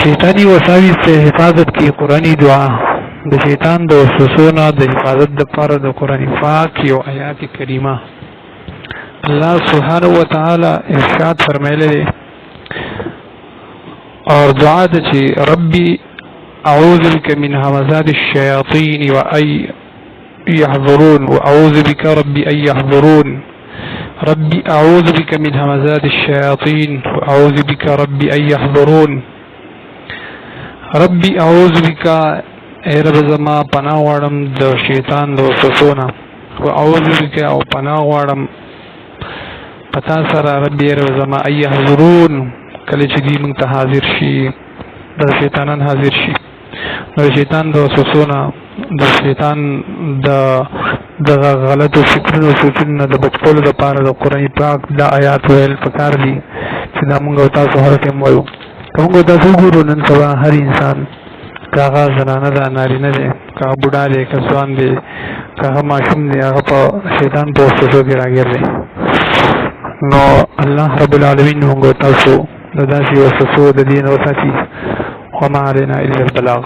شیطانی وساوی سے حفاظت کی قرآنی دعا د شیطان د وسوسو نه د حفاظت دپاره د قرآن پاک یو آیات کریمه الله سبحانه و تعالی ارشاد فرمایلی دی اور دعا ده چې ربي اعوذ بك من همزات الشياطين وأن يحضرون واعوذ بك ربي ان يحضرون ربي اعوذ بك من همزات الشياطين واعوذ بك ربي ان يحضرون ربي اعوذ بك اے رب زما پناه غواړم د شیطان د وسوسو نه واعوذ بك او پناه غواړم پتا سره ربي رب زما ان يحضرون کله چې دی موږ ته حاضر شي د شیطانان حاضر شي د شیطان د وسوسو نه د شیطان د غلطو فکرونو سوچونو د بچولو لپاره د قرآن پاک دا آیات ویل پکار دي چې دا موږ تاسو هر ټیم وایو موږ تاسو ګورو نن سبا هر انسان کاغه زنانه ده نارینه ده کاغه بوډا ده که ځوان ده کاغه ماشوم ده هغه په شیطان په وسوسو کې راګیر دی نو الله رب العالمین موږ تاسو د داسې وسوسو د دین وساتي وما علينا الا البلاغ